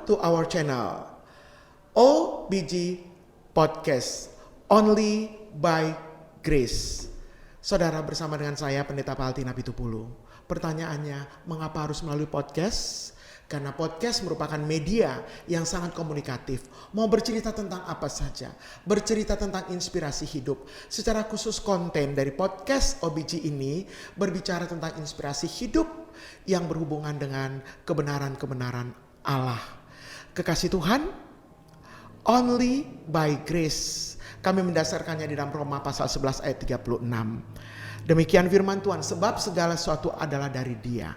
to our channel OBG Podcast Only by Grace. Saudara, bersama dengan saya Pendeta Paltina Pitupulu. Pertanyaannya, mengapa harus melalui podcast? Karena podcast merupakan media yang sangat komunikatif. Mau bercerita tentang apa saja. Bercerita tentang inspirasi hidup. Secara khusus konten dari podcast OBG ini berbicara tentang inspirasi hidup yang berhubungan dengan kebenaran-kebenaran Allah. Kekasih Tuhan, only by grace. Kami mendasarkannya di dalam Roma pasal 11 ayat 36. Demikian firman Tuhan, sebab segala sesuatu adalah dari Dia.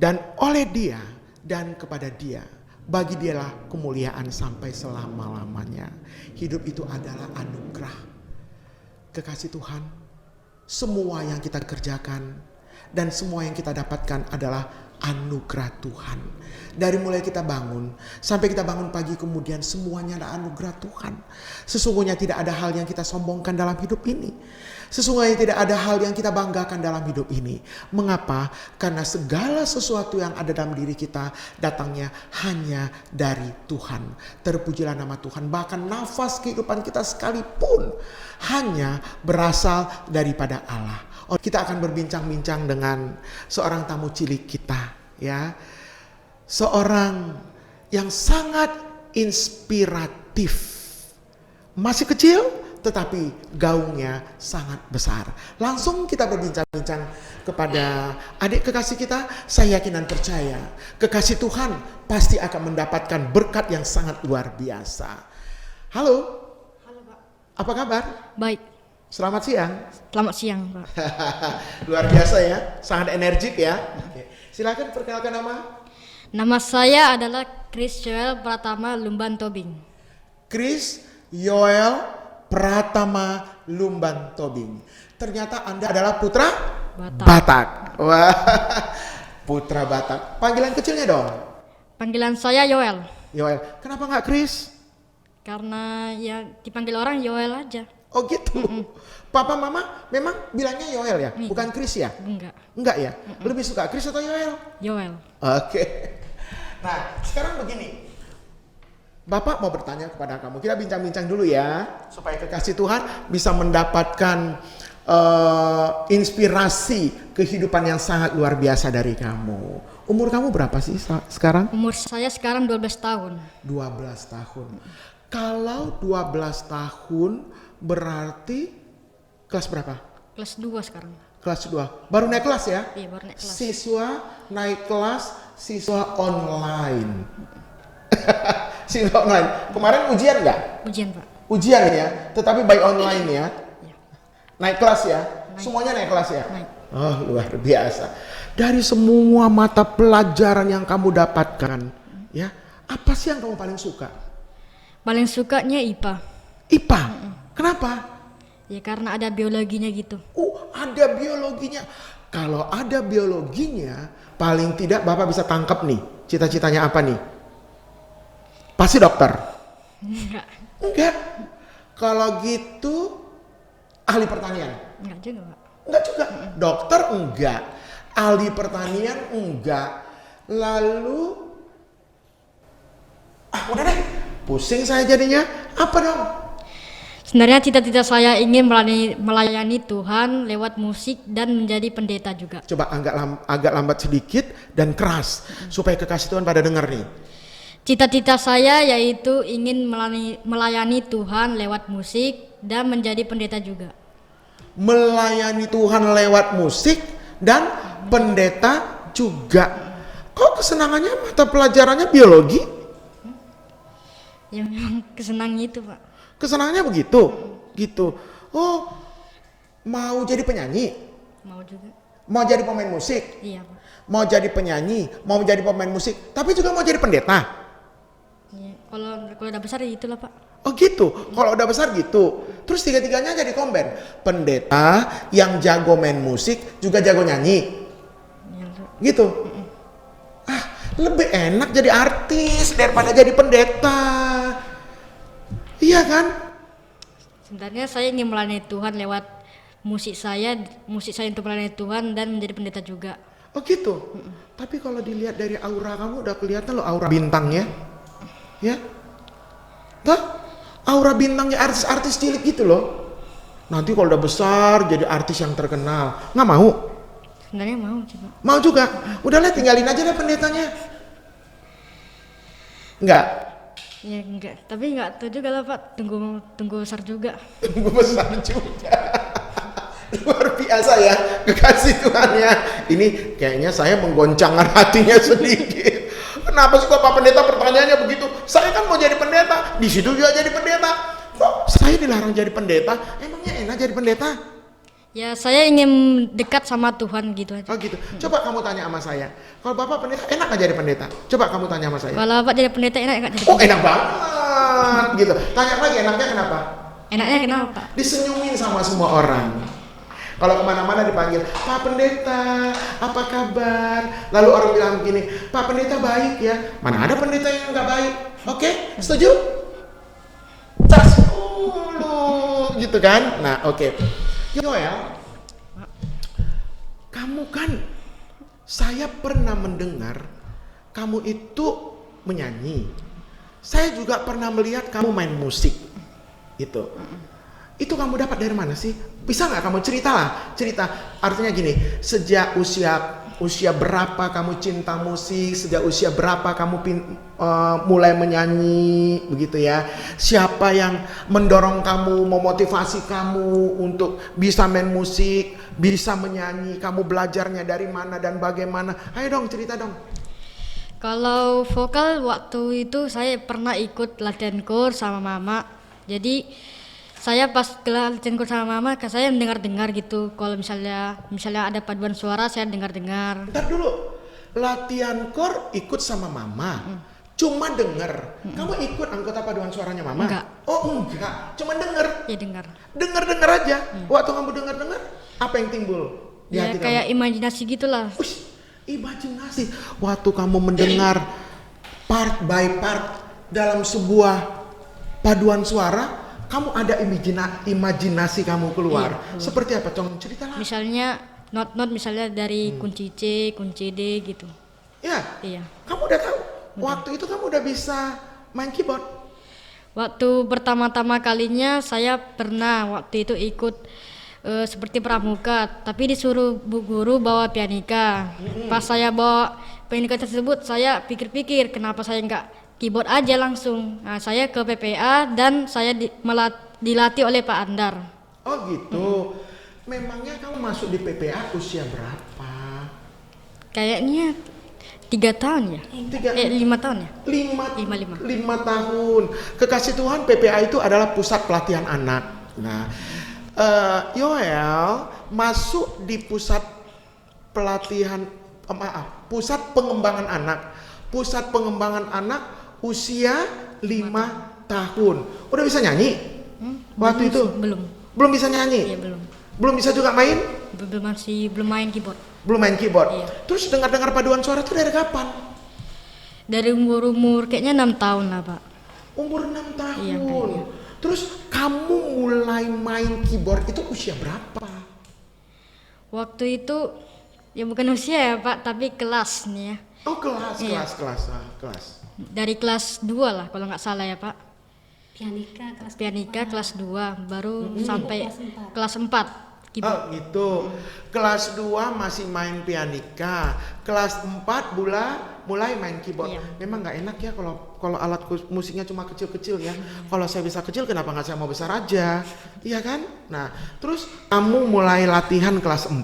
Dan oleh Dia dan kepada Dia. Bagi Dialah kemuliaan sampai selama-lamanya. Hidup itu adalah anugerah. Kekasih Tuhan, semua yang kita kerjakan dan semua yang kita dapatkan adalah anugerah Tuhan. Dari mulai kita bangun sampai kita bangun pagi kemudian semuanya adalah anugerah Tuhan. Sesungguhnya tidak ada hal yang kita sombongkan dalam hidup ini. Sesungguhnya tidak ada hal yang kita banggakan dalam hidup ini. Mengapa? Karena segala sesuatu yang ada dalam diri kita datangnya hanya dari Tuhan. Terpujilah nama Tuhan. Bahkan nafas kehidupan kita sekalipun hanya berasal daripada Allah. Kita akan berbincang-bincang dengan seorang tamu cilik kita, ya. Seorang yang sangat inspiratif. Masih kecil tetapi gaungnya sangat besar. Langsung kita berbincang-bincang kepada adik kekasih kita. Saya yakin dan percaya kekasih Tuhan pasti akan mendapatkan berkat yang sangat luar biasa. Halo. Halo, Pak. Apa kabar? Baik. Selamat siang. Selamat siang, Pak. Luar biasa ya, sangat energik ya. Oke. Silakan perkenalkan nama. Nama saya adalah Chris Joel Pratama Lumban Tobing. Chris Yoel Pratama Lumban Tobing. Ternyata Anda adalah putra Batak. Wah, putra Batak. Panggilan kecilnya dong. Panggilan saya Yoel. Yoel. Kenapa nggak Chris? Karena ya dipanggil orang Yoel aja. Oh gitu. Papa mama memang bilangnya Yoel ya, bukan Chris ya? Enggak ya? Lebih suka Chris atau Yoel? Yoel. Oke. Nah, sekarang begini. Bapak mau bertanya kepada kamu. Kita bincang-bincang dulu ya, supaya kekasih Tuhan bisa mendapatkan inspirasi kehidupan yang sangat luar biasa dari kamu. Umur kamu berapa sih sekarang? Umur saya sekarang 12 tahun. 12 tahun. Kalau 12 tahun berarti kelas berapa? Kelas 2 sekarang. Kelas 2. Baru naik kelas ya? Iya, baru naik kelas. Siswa naik kelas, siswa online. Siswa online. Kemarin ujian nggak? Ujian, Pak. Ujian ya, tetapi by online ya. Iya. Naik kelas ya? Naik. Semuanya naik kelas ya? Naik. Oh, luar biasa. Dari semua mata pelajaran yang kamu dapatkan, ya, apa sih yang kamu paling suka? Paling sukanya IPA. IPA. Kenapa? Ya karena ada biologinya gitu. Ada biologinya. Kalau ada biologinya, paling tidak Bapak bisa tangkap nih. Cita-citanya apa nih? Pasti dokter. Enggak. Kalau gitu ahli pertanian. Enggak juga, Pak. Enggak juga. Dokter enggak. Ahli pertanian enggak. Lalu udah deh. Pusing saya jadinya. Apa dong? Sebenarnya cita-cita saya ingin melayani Tuhan lewat musik dan menjadi pendeta juga. Coba agak lambat sedikit dan keras supaya kekasih Tuhan pada dengar nih. Cita-cita saya yaitu ingin melayani Tuhan lewat musik dan menjadi pendeta juga. Melayani Tuhan lewat musik dan pendeta juga. Kok kesenangannya mata pelajarannya biologi? Ya memang kesenangan itu, Pak. Kesenangannya begitu, gitu. Oh, mau jadi penyanyi? Mau juga. Mau jadi pemain musik? Iya, Pak. Mau jadi penyanyi, mau menjadi pemain musik, tapi juga mau jadi pendeta? Ya, kalau udah besar ya itulah, Pak. Oh gitu, kalau udah besar gitu. Terus tiga-tiganya jadi komben. Pendeta yang jago main musik, juga jago nyanyi. Ya, Gitu. Lebih enak jadi artis daripada jadi pendeta. Iya kan? sebenarnya saya ingin melayani Tuhan lewat musik saya untuk melayani Tuhan dan menjadi pendeta juga. Oh gitu. Tapi kalau dilihat dari aura kamu udah kelihatan loh aura bintangnya. Ya. Tuh, aura bintangnya artis-artis cilik gitu loh. Nanti kalau udah besar jadi artis yang terkenal. Nggak mau? Sebenarnya mau coba. Mau juga? Udah lah tinggalin aja deh pendetanya. Enggak? Ya enggak, tapi enggak tahu juga lah Pak, tunggu besar juga. Tunggu besar juga. Luar biasa ya kekasih Tuhan ya. Ini kayaknya saya menggoncangkan hatinya sedikit. Kenapa sih kok Pak Pendeta pertanyaannya begitu? Saya kan mau jadi pendeta, di situ juga jadi pendeta. Kok saya dilarang jadi pendeta? Emangnya enak jadi pendeta? Ya saya ingin dekat sama Tuhan gitu aja. Oh gitu. Coba kamu tanya sama saya. Kalau Bapak pendeta enak nggak jadi pendeta? Coba kamu tanya sama saya. Kalau Bapak jadi pendeta enak enggak jadi Oh pendeta? enak banget gitu. Tanya lagi enaknya kenapa? Enaknya kenapa? Disenyumin sama semua orang. Kalau kemana-mana dipanggil, Pak Pendeta, apa kabar? Lalu orang bilang begini, Pak Pendeta baik ya. Mana ada pendeta yang nggak baik? Oke, setuju? Tas dulu, gitu kan? Nah, oke. Yoel, kamu kan, saya pernah mendengar kamu itu menyanyi. Saya juga pernah melihat kamu main musik, itu. Itu kamu dapat dari mana sih? Bisa nggak kamu cerita lah? Cerita, artinya gini, sejak usia berapa kamu cinta musik? Sejak usia berapa kamu mulai menyanyi, begitu ya? Siapa yang mendorong kamu, memotivasi kamu untuk bisa main musik, bisa menyanyi? Kamu belajarnya dari mana dan bagaimana? Ayo dong, cerita dong. Kalau vokal waktu itu saya pernah ikut latihan kur sama mama. Jadi saya pas latihan kur sama mama, saya dengar-dengar gitu. Kalau misalnya ada paduan suara, saya dengar-dengar. Bentar dulu, latihan kor ikut sama mama, cuma denger. Kamu ikut anggota paduan suaranya mama? Enggak. Oh enggak, cuma denger. Ya dengar. Denger aja. Waktu kamu denger, apa yang timbul di Ya hati kayak kamu? imajinasi gitulah. Ush, imajinasi. Waktu kamu mendengar part by part dalam sebuah paduan suara, kamu ada imajinasi kamu keluar. Iya. Seperti apa? Cong, ceritalah. Misalnya not misalnya dari kunci C, kunci D gitu. Ya, Iya. kamu udah tahu. Waktu itu kamu udah bisa main keyboard. Waktu pertama-tama kalinya saya pernah waktu itu ikut seperti pramuka, tapi disuruh bu guru bawa pianika. Pas saya bawa pianika tersebut, saya pikir-pikir kenapa saya nggak keyboard aja langsung. Nah, saya ke PPA dan saya dilatih oleh Pak Andar. Oh gitu. Memangnya kamu masuk di PPA usia berapa? Kayaknya 3 tahun ya? 5 tahun ya? 5 tahun. Kekasih Tuhan, PPA itu adalah pusat pelatihan anak. Nah, Yoel masuk di pusat pelatihan, pusat pengembangan anak. Pusat pengembangan anak usia 5 tahun. Udah bisa nyanyi? Waktu itu? Belum. Belum bisa nyanyi? Iya belum. Belum bisa juga main? Belum main keyboard. Belum main keyboard? Iya. Terus dengar-dengar paduan suara itu dari kapan? Dari umur kayaknya 6 tahun lah Pak. Umur 6 tahun. Iya, kayaknya. Terus kamu mulai main keyboard itu usia berapa? Waktu itu ya bukan usia ya Pak, tapi kelas nih ya. Oh kelas. Dari kelas 2 lah kalau nggak salah ya Pak. Pianika kelas 2 baru sampai kelas 4 Oh keyboard. gitu. Kelas 2 masih main pianika. Kelas 4 mulai main keyboard. Iya. Memang nggak enak ya kalau alat musiknya cuma kecil-kecil ya. Kalau saya bisa kecil kenapa nggak saya mau besar aja? Iya kan? Nah, terus kamu mulai latihan kelas 4.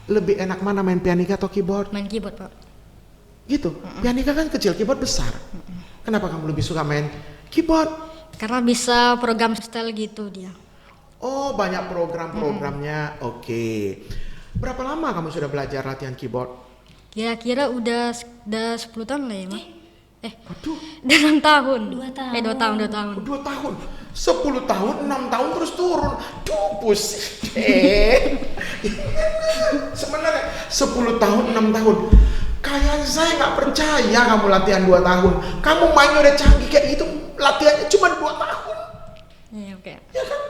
Lebih enak mana main pianika atau keyboard? Main keyboard Pak. Gitu. Pianika kan kecil, keyboard besar. Kenapa kamu lebih suka main keyboard? Karena bisa program style gitu dia. Oh, banyak program-programnya. Oke. Berapa lama kamu sudah belajar latihan keyboard? Kira-kira udah 10 tahun lah ya Mak. Aduh, Udah 6 tahun. 2 tahun. 2 tahun. 2 tahun, 10 tahun, 6 tahun terus turun. Duh, pusing. Sebenarnya 10 tahun, 6 tahun. Kayak saya nggak percaya kamu latihan 2 tahun. Kamu mainnya udah canggih kayak gitu, latihannya cuma 2 tahun. Iya oke. Ya kan?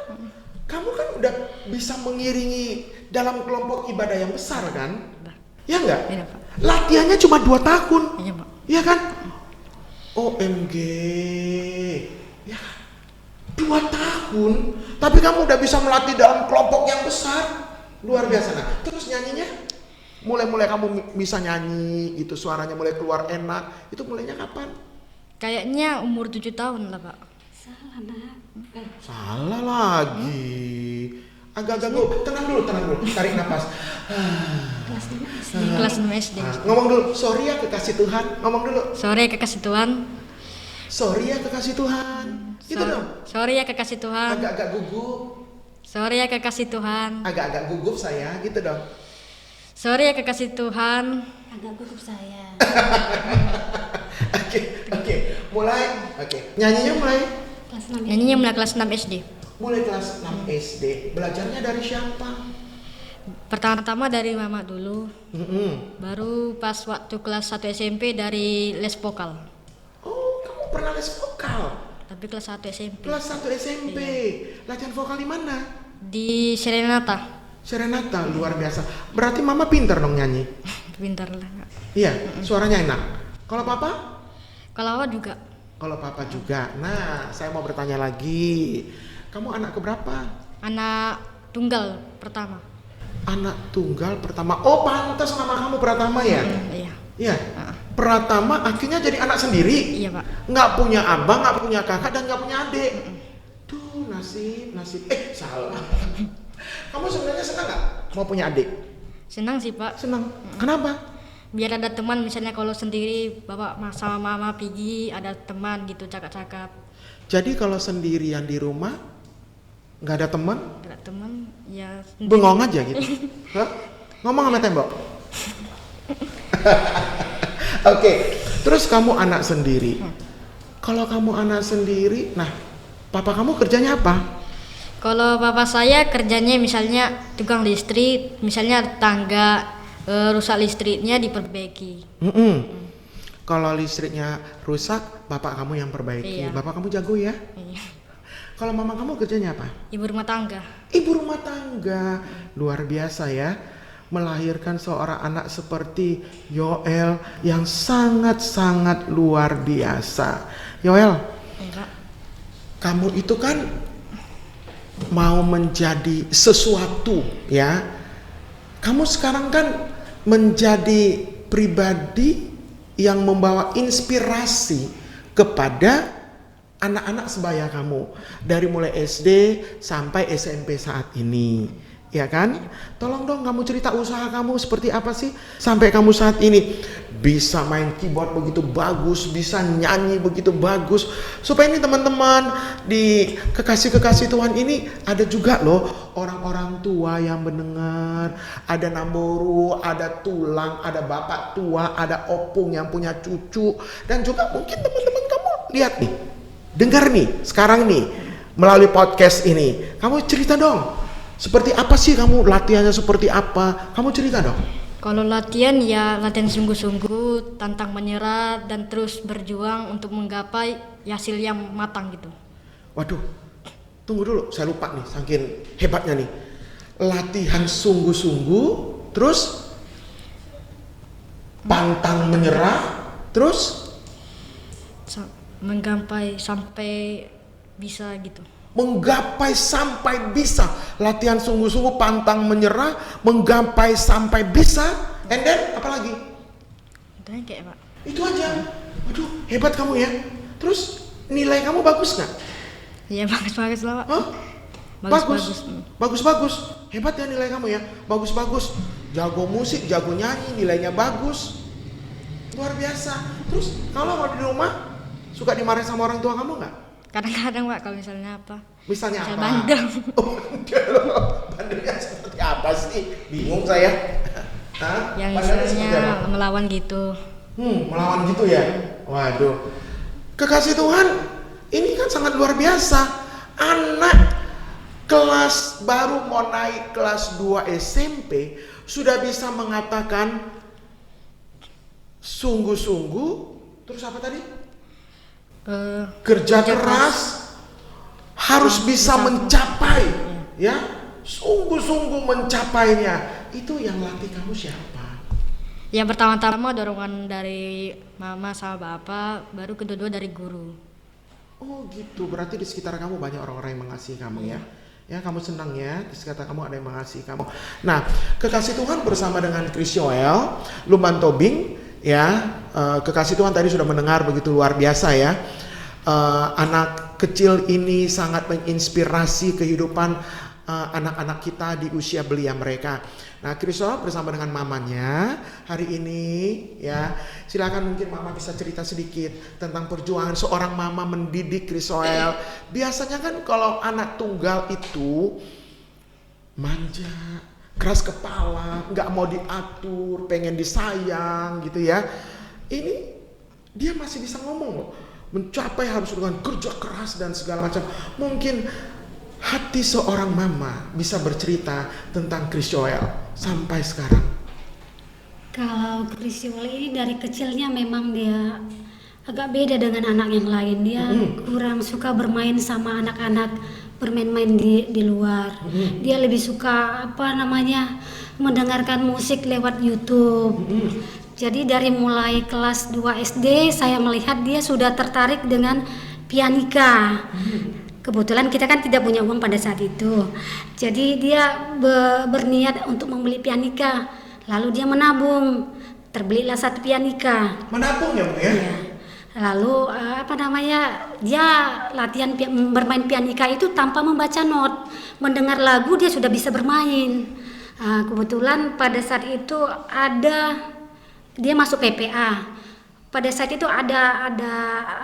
Kamu kan udah bisa mengiringi dalam kelompok ibadah yang besar kan? Ya enggak? Iya Pak. Latihannya cuma 2 tahun. Iya Pak. Iya kan? OMG. Ya, 2 tahun. Tapi kamu udah bisa melatih dalam kelompok yang besar. Luar biasa. Nah, terus nyanyinya? Mulai kamu bisa nyanyi gitu, suaranya mulai keluar enak. Itu mulainya kapan? Kayaknya umur 7 tahun lah Pak. Salah lagi. Agak-agak tenang dulu, tarik nafas. Di kelas 6 SD. Ngomong dulu, sorry ya kekasih Tuhan. Ngomong dulu, Sore kekasih Tuhan. sorry ya kekasih Tuhan. Gitu dong. Sore ya kekasih Tuhan. Agak-agak gugup, Sore ya kekasih Tuhan. agak-agak gugup saya, gitu dong. Sore ya kekasih Tuhan. Agak gugup saya. Oke, mulai. Oke, nyanyinya mulai. Kelas 6 Nyanyinya mulai kelas 6 SD. Mulai kelas 6 SD. Belajarnya dari siapa? Pertama-tama dari mama dulu. Mm-mm. Baru pas waktu kelas 1 SMP dari les vokal. Oh, kamu pernah les vokal? Tapi kelas 1 SMP. Kelas 1 SMP. Latihan vokal di mana? Di Serenata. Serenata, luar biasa. Berarti mama pinter dong nyanyi? Pintar lah. Iya, suaranya enak. Kalau papa? Kalau awak juga. Kalau papa juga. Nah, saya mau bertanya lagi. Kamu anak keberapa? Anak tunggal pertama. Anak tunggal pertama. Oh, pantas nama kamu Pratama ya? Iya. Iya. Pratama akhirnya jadi anak sendiri. Iya Pak. Nggak punya abang, nggak punya kakak, dan nggak punya adik. Tuh, nasib. Salah. Kamu sebenarnya senang nggak mau punya adik? Senang sih Pak. Senang. Kenapa? Biar ada teman, misalnya kalau sendiri bapak sama mama pergi ada teman gitu cakap-cakap. Jadi kalau sendirian di rumah nggak ada teman, Ada teman ya sendiri. bengong aja gitu. Hah? Ngomong sama tembok. Oke, terus kamu anak sendiri. Kalau kamu anak sendiri, nah, papa kamu kerjanya apa? Kalau bapak saya kerjanya misalnya tukang listrik, misalnya tangga rusak listriknya diperbaiki. Kalau listriknya rusak, bapak kamu yang perbaiki. Iya. Bapak kamu jago ya? Iya. Kalau mama kamu kerjanya apa? Ibu rumah tangga. Ibu rumah tangga. Luar biasa ya. Melahirkan seorang anak seperti Yoel yang sangat-sangat luar biasa. Yoel, Iya, Pak. kamu itu kan mau menjadi sesuatu ya. Kamu sekarang kan menjadi pribadi yang membawa inspirasi kepada anak-anak sebaya kamu dari mulai SD sampai SMP saat ini, ya kan? Tolong dong kamu cerita usaha kamu seperti apa sih sampai kamu saat ini bisa main keyboard begitu bagus, bisa nyanyi begitu bagus. Supaya ini teman-teman di kekasih-kekasih Tuhan ini ada juga loh orang-orang tua yang mendengar, ada Namboru, ada Tulang, ada bapak tua, ada opung yang punya cucu, dan juga mungkin teman-teman kamu lihat nih, dengar nih sekarang nih melalui podcast ini. Kamu cerita dong, seperti apa sih kamu, latihannya seperti apa? Kamu cerita dong. Kalau latihan ya latihan sungguh-sungguh, tantang menyerah dan terus berjuang untuk menggapai hasil yang matang gitu. Waduh, tunggu dulu, saya lupa nih, saking hebatnya nih. Latihan sungguh-sungguh, terus pantang menyerah, terus Menggapai sampai bisa gitu. menggapai sampai bisa. Latihan sungguh-sungguh, pantang menyerah, menggapai sampai bisa. And then apa lagi? Itu kayak Pak. Itu aja. Waduh, hebat kamu ya. Terus nilai kamu bagus nggak? Ya bagus-bagus lah Pak. Hah? Bagus-bagus. Bagus-bagus. Hebat ya nilai kamu ya. Bagus-bagus. Jago musik, jago nyanyi, nilainya bagus. Luar biasa. Terus kalau mau di rumah suka dimarahin sama orang tua kamu nggak? Kadang-kadang Pak kalau misalnya apa? Misalnya Misal apa? bandel. Oh, bandelnya seperti apa sih? Bingung saya. Hah? Yang Bandelnya seperti apa? misalnya melawan gitu. Melawan gitu ya? Waduh. Kekasih Tuhan, ini kan sangat luar biasa. Anak kelas baru mau naik kelas 2 SMP sudah bisa mengatakan sungguh-sungguh, terus apa tadi? Kerja keras, harus bisa mencapai, ya, sungguh-sungguh mencapainya. Itu yang latih kamu siapa? Yang pertama-tama dorongan dari mama sama bapak, baru kedua dari guru. Oh gitu, berarti di sekitar kamu banyak orang-orang yang mengasihi kamu ya. Ya, kamu senang ya, di sekitar kamu ada yang mengasihi kamu. Nah, kekasih Tuhan bersama dengan Chris Yoel, Lumban Tobing, ya, kekasih Tuhan tadi sudah mendengar begitu luar biasa ya. Anak kecil ini sangat menginspirasi kehidupan anak-anak kita di usia belia mereka. Nah, Chris Yoel bersama dengan mamanya hari ini ya, silakan mungkin mama bisa cerita sedikit tentang perjuangan seorang mama mendidik Chris Yoel. Biasanya kan kalau anak tunggal itu manja, keras kepala, nggak mau diatur, pengen disayang gitu ya. Ini dia masih bisa ngomong loh, mencapai harus dengan kerja keras dan segala macam. Mungkin hati seorang mama bisa bercerita tentang Chris Yoel sampai sekarang. Kalau Chris Yoel ini dari kecilnya memang dia agak beda dengan anak yang lain. Dia kurang suka bermain sama anak-anak, bermain-main di luar. Dia lebih suka mendengarkan musik lewat YouTube. Jadi dari mulai kelas 2 SD saya melihat dia sudah tertarik dengan pianika. Kebetulan kita kan tidak punya uang pada saat itu. Jadi dia berniat untuk membeli pianika. Lalu dia menabung. Terbelilah satu pianika. Menabung ya Bu ya? Ya. Lalu dia latihan bermain pianika itu tanpa membaca not. Mendengar lagu dia sudah bisa bermain. Kebetulan pada saat itu dia masuk PPA. Pada saat itu ada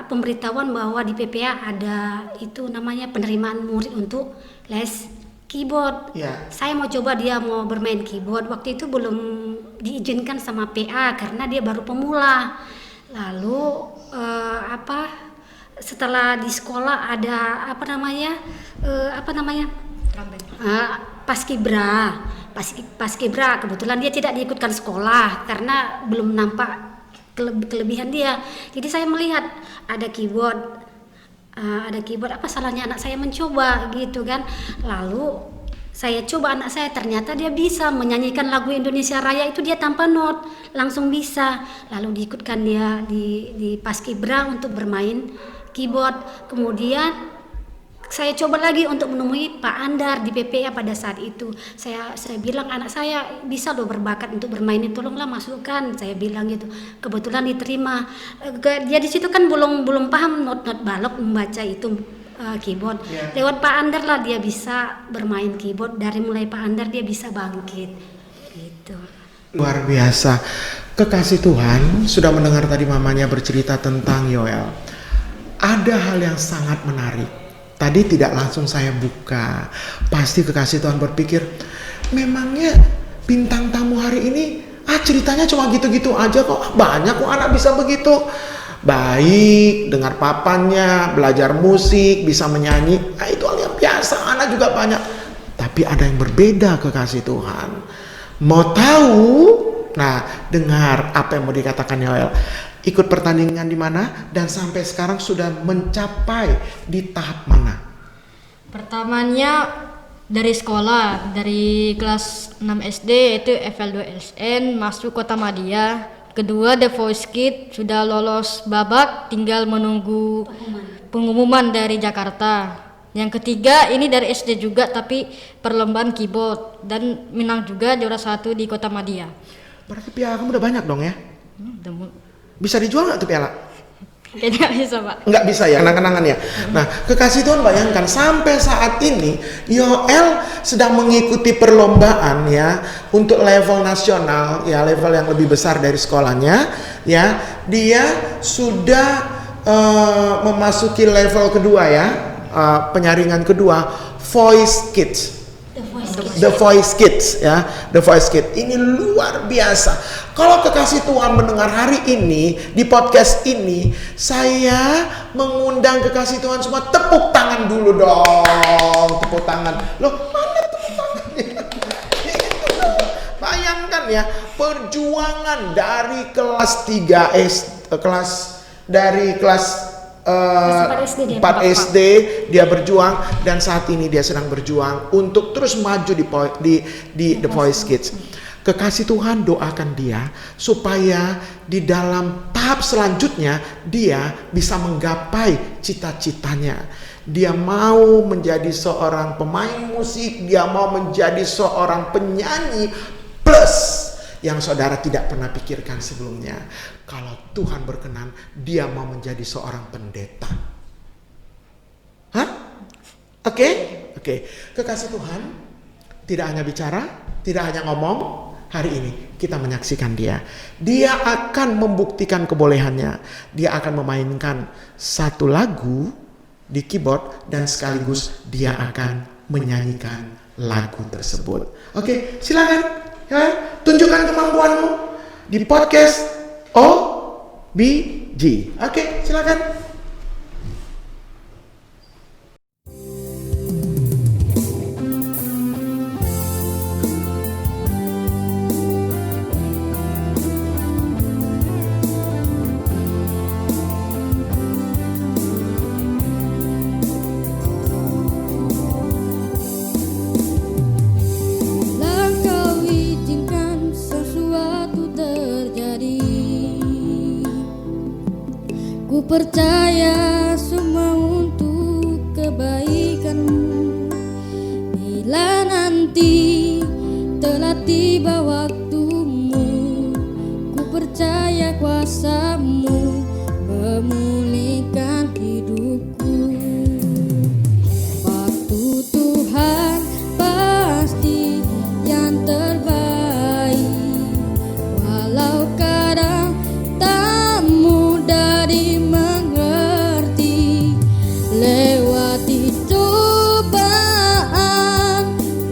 pemberitahuan bahwa di PPA ada itu namanya penerimaan murid untuk les keyboard. Ya. Saya mau coba, dia mau bermain keyboard. Waktu itu belum diizinkan sama PA karena dia baru pemula. Lalu setelah di sekolah ada Paskibra. Kebetulan dia tidak diikutkan sekolah karena belum nampak kelebihan dia. Jadi saya melihat ada keyboard, apa salahnya anak saya mencoba gitu kan. Lalu saya coba anak saya, ternyata dia bisa menyanyikan lagu Indonesia Raya itu dia tanpa not, langsung bisa. Lalu diikutkan dia di Paskibra untuk bermain keyboard. Kemudian saya coba lagi untuk menemui Pak Andar di PPA pada saat itu. Saya bilang anak saya bisa loh berbakat untuk bermain ini, tolonglah masukkan, saya bilang gitu. Kebetulan diterima. Dia di situ kan belum paham not balok membaca itu keyboard. Yeah. Lewat Pak Andar lah dia bisa bermain keyboard. Dari mulai Pak Andar dia bisa bangkit. Gitu. Luar biasa. Kekasih Tuhan sudah mendengar tadi mamanya bercerita tentang Yoel. Ada hal yang sangat menarik. Tadi tidak langsung saya buka. Pasti kekasih Tuhan berpikir, memangnya bintang tamu hari ini ceritanya cuma gitu-gitu aja kok. Banyak kok anak bisa begitu. Baik, dengar papannya, belajar musik, bisa menyanyi. Itu hal yang biasa, anak juga banyak. Tapi ada yang berbeda kekasih Tuhan. Mau tahu? Nah, dengar apa yang mau dikatakan Yoel. Ikut pertandingan di mana dan sampai sekarang sudah mencapai di tahap mana? Pertamanya dari sekolah, dari kelas 6 SD itu FL2SN masuk Kota Madia. Kedua The Voice Kids sudah lolos babak, tinggal menunggu pengumuman dari Jakarta. Yang ketiga ini dari SD juga tapi perlombaan keyboard dan menang juga juara 1 di Kota Madia. Berarti piala kamu udah banyak dong ya? Bisa dijual nggak tuh piala? Kayaknya nggak bisa Pak. Nggak bisa ya, kenang-kenangan ya. Nah, kekasih Tuhan bayangkan sampai saat ini Yoel sedang mengikuti perlombaan ya untuk level nasional ya, level yang lebih besar dari sekolahnya ya. Dia sudah memasuki level kedua ya, penyaringan kedua Voice Kids. The Voice Kids ya, The Voice Kids ini luar biasa. Kalau kekasih Tuhan mendengar hari ini di podcast ini, saya mengundang kekasih Tuhan semua tepuk tangan dulu dong, tepuk tangan. Loh, mana tepuk tangannya? Bayangkan ya, perjuangan dari kelas 3 kelas 4 SD dia berjuang dan saat ini dia sedang berjuang untuk terus maju di The Voice Kids. Kekasih Tuhan doakan dia supaya di dalam tahap selanjutnya dia bisa menggapai cita-citanya. Dia mau menjadi seorang pemain musik, dia mau menjadi seorang penyanyi plus yang saudara tidak pernah pikirkan sebelumnya. Kalau Tuhan berkenan, dia mau menjadi seorang pendeta. Hah? Oke. Kekasih Tuhan tidak hanya bicara, tidak hanya ngomong. Hari ini kita menyaksikan dia. Dia akan membuktikan kebolehannya. Dia akan memainkan satu lagu di keyboard dan sekaligus dia akan menyanyikan lagu tersebut. Oke, silakan. Ya, tunjukkan kemampuanmu di podcast OBG. Oke, silakan. Percaya semua untuk kebaikanmu. Bila nanti telah tiba waktumu, ku percaya kuasa-Mu memulihkan hidupku. Waktu Tuhan pasti yang terbaik, walau kadang tak mudah dimengerti. Lewati cobaan,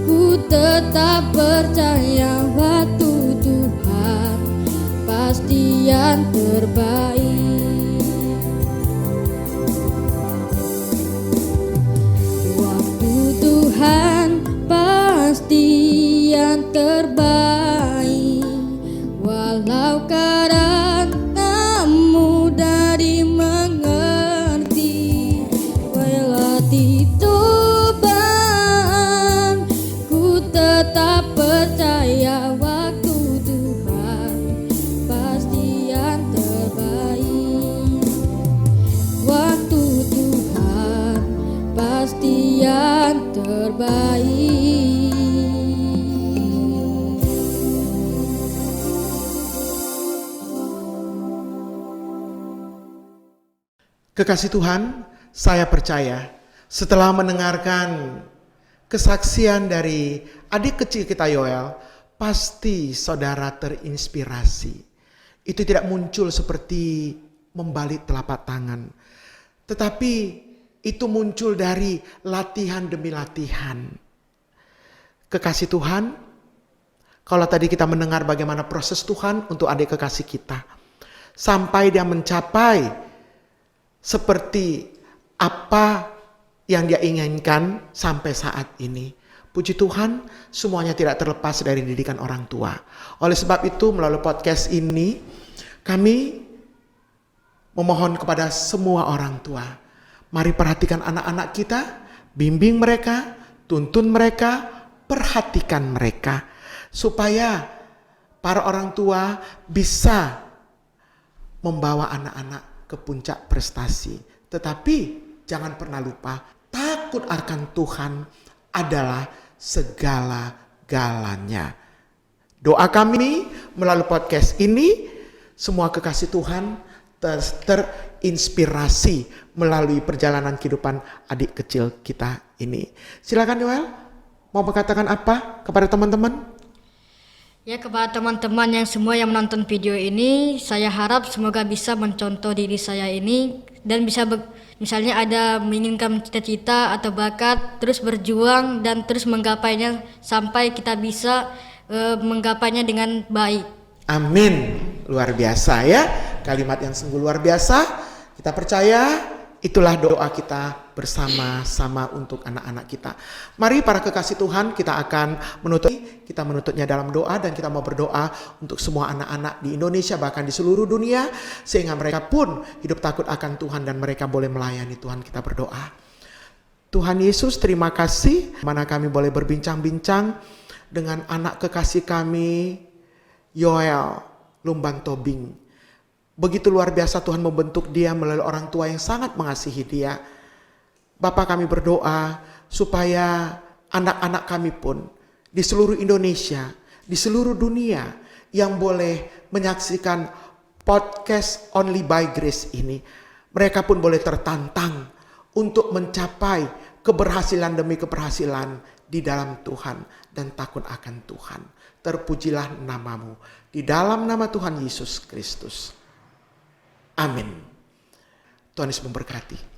ku tetap percaya waktu Tuhan pasti yang terbaik. Waktu Tuhan pasti yang terbaik, walau kadang tak mudah dimengerti. Lewati cobaan, ku tetap percaya waktu Tuhan pasti yang terbaik. Waktu Tuhan pasti yang terbaik. Kekasih Tuhan, saya percaya setelah mendengarkan kesaksian dari adik kecil kita Yoel, pasti saudara terinspirasi. Itu tidak muncul seperti membalik telapak tangan, tetapi itu muncul dari latihan demi latihan. Kekasih Tuhan, kalau tadi kita mendengar bagaimana proses Tuhan untuk adik kekasih kita, sampai dia mencapai seperti apa yang dia inginkan sampai saat ini. Puji Tuhan, semuanya tidak terlepas dari didikan orang tua. Oleh sebab itu, melalui podcast ini, kami memohon kepada semua orang tua, mari perhatikan anak-anak kita, bimbing mereka, tuntun mereka, perhatikan mereka, supaya para orang tua bisa membawa anak-anak ke puncak prestasi. Tetapi jangan pernah lupa, takut akan Tuhan adalah segala-galanya. Doa kami melalui podcast ini, semua kekasih Tuhan terinspirasi melalui perjalanan kehidupan adik kecil kita ini. Silakan Yoel, mau berkatakan apa kepada teman-teman? Ya, kepada teman-teman yang semua yang menonton video ini, saya harap semoga bisa mencontoh diri saya ini dan bisa misalnya ada menginginkan cita-cita atau bakat, terus berjuang dan terus menggapainya sampai kita bisa menggapainya dengan baik. Amin. Luar biasa ya. Kalimat yang sungguh luar biasa. Kita percaya itulah doa kita bersama-sama untuk anak-anak kita. Mari para kekasih Tuhan, kita akan menutupnya dalam doa, dan kita mau berdoa untuk semua anak-anak di Indonesia bahkan di seluruh dunia, sehingga mereka pun hidup takut akan Tuhan dan mereka boleh melayani Tuhan. Kita berdoa. Tuhan Yesus, terima kasih mana kami boleh berbincang-bincang dengan anak kekasih kami, Yoel Lumban Tobing. Begitu luar biasa Tuhan membentuk dia melalui orang tua yang sangat mengasihi dia. Bapa, kami berdoa supaya anak-anak kami pun di seluruh Indonesia, di seluruh dunia yang boleh menyaksikan podcast Only by Grace ini, mereka pun boleh tertantang untuk mencapai keberhasilan demi keberhasilan di dalam Tuhan dan takut akan Tuhan. Terpujilah namamu di dalam nama Tuhan Yesus Kristus. Amin. Tuhan Yesus memberkati.